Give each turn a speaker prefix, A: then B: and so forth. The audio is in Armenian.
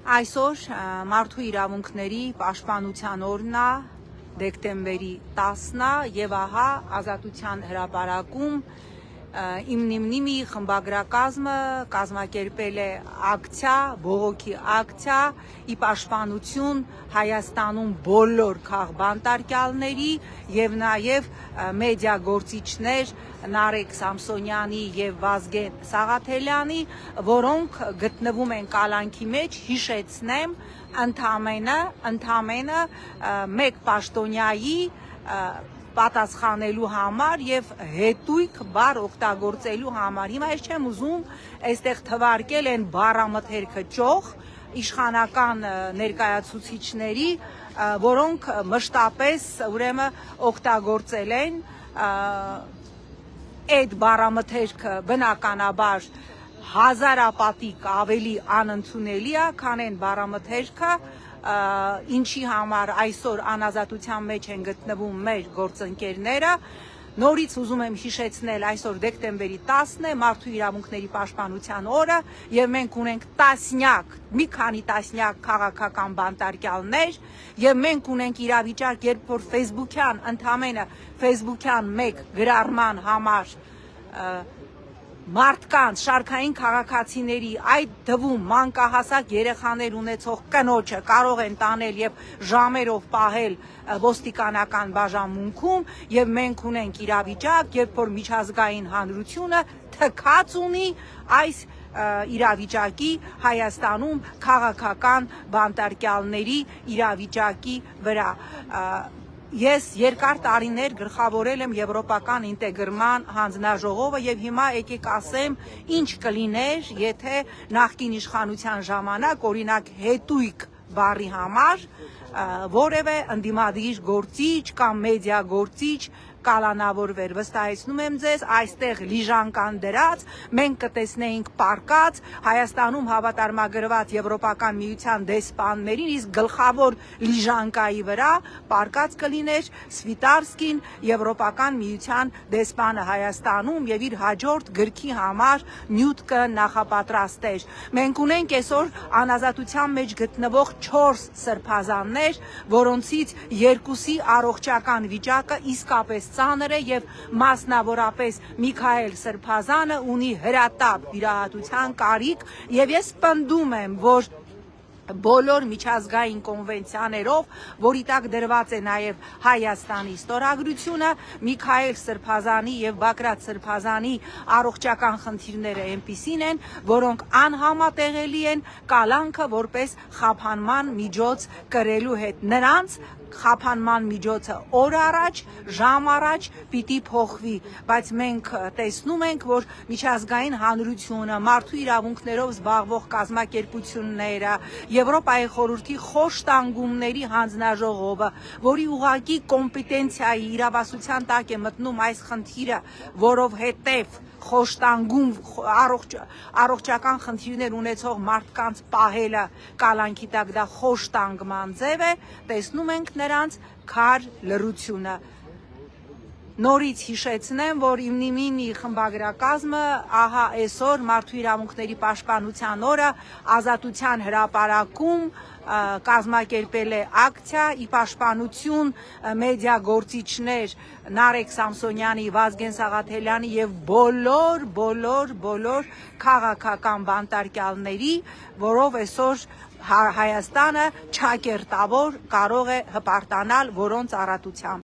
A: Այսօր մարդու իրավունքների պաշտպանության օրն է, դեկտեմբերի 10-ն է եւ ահա Ազատության հրապարակում իմնիմնիմի խմբագրակազմը կազմակերպել է ակցիա, բողոքի ակցիա ի պաշտպանություն Հայաստանում բոլոր քաղբանտարկյալների եւ նաեւ մեդիա գործիչներ Նարեկ Սամսոնյանի եւ Վազգեն Սաղաթելյանի, որոնք գտնվում են կալանքի մեջ, հիշեցնեմ, ընդամենը մեկ պաշտոնյայի պատասխանելու համար եւ հետույք բառ օգտագործելու համար։ Հիմա ես չեմ ուզում այստեղ թվարկել են բառամթերքը ճոխ իշխանական ներկայացուցիչների, որոնք մշտապես ուրեմն օգտագործել են այդ բառամթերքը բնականաբար հազարապատիկ ավելի անընդունելի է, քան այն բառամթերքը, ինչի համար այսօր անազատության մեջ են գտնվում մեր գործընկերները։ Նորից ուզում եմ հիշեցնել, այսօր դեկտեմբերի 10-ն է, մարդու իրավունքների պաշտպանության օրը, եւ մենք ունենք մի քանի տասնյակ քաղաքական բանտարկյալներ, եւ մենք ունենք իրավիճակ, երբ որ ընդամենը ֆեյսբուքյան մեկ գրառման համար մարդկանց, շարքային քաղաքացիների, այդ թվում մանկահասակ երեխաներ ունեցող կնոջը կարող են տանել եւ ժամերով պահել ոստիկանական բաժանմունքում, եւ մենք ունենք իրավիճակ, երբ որ միջազգային հանրությունը թքած ունի այս իրավիճակի Հայաստանում քաղաքական բանտարկյալների իրավիճակի վրա։ Ես երկար տարիներ գլխավորել եմ Եվրոպական ինտեգրման հանձնաժողովը եւ հիմա եկեք ասեմ ինչ կլիներ, եթե նախկին իշխանության ժամանակ օրինակ հետույք բառի համար որևէ ընդդիմադիր գործիչ կամ մեդիա գործիչ կալանավորվեր։ Վստահեցնում եմ ձեզ, այստեղ լիժանկան դրած, մենք կտեսնեինք պարկած Հայաստանում հավատարմագրված Եվրոպական միության դեսպաններին, իսկ գլխավոր լիժանկայի վրա պարկած կլիներ Սվիտարսկին, Եվրոպական միության դեսպանը Հայաստանում եւ իր հաջորդ գրքի համար նյութ կնախապատրաստեր։ Մենք ունենք այսօր անազատության մեջ գտնվող 4 սրբազաններ, որոնցից 2-ի առողջական վիճակը իսկապես ծանր է եւ մասնավորապես Միքայել Սրբազանը ունի հրատապ վիրահատության կարիք եւ ես պնդում եմ, որ բոլոր միջազգային կոնվենցիաներով, որի տակ դրված է նաև Հայաստանի ստորագրությունը, Միքայել Սրբազանի եւ Բակրատ Սրբազանի առողջական խնդիրները այնպիսին են, որոնք անհամատեղելի են կալանքը որպես խափանման միջոց կրելու հետ։ Նրանց խափանման միջոցը օր առաջ, ժամ առաջ պիտի փոխվի, բայց մենք տեսնում ենք, որ միջազգային հանրությունը, մարդու իրավունքներով զբաղվող կազմակերպությունները, Եվրոպայի խորհրդի խոշտանգումների հանձնաժողովը, որի ուղղակի կոմպետենցիայի իրավասության տակ է մտնում այս խնդիրը, որովհետև խոշտանգում առողջական խնդիրներ ունեցող մարդկանց պահելը կալանքի տակ դա խոշտանգման ձև է, տեսնում ենք նրանց քար լռությունը։ Նորից հիշեցնեմ, որ իմնիմինի խմբագրակազմը ահա այսօր մարդու իրավունքների պաշտպանության օրը Ազատության հրապարակում կազմակերպել է ակցիա ի պաշտպանություն մեդիա գործիչներ Նարեկ Սամսոնյանի, Վազգեն Սաղաթելյանի եւ բոլոր քաղաքական բանտարկյալների, որով այսօր Հայաստանը չակերտավոր կարող է հպարտանալ որոնց առատությամբ։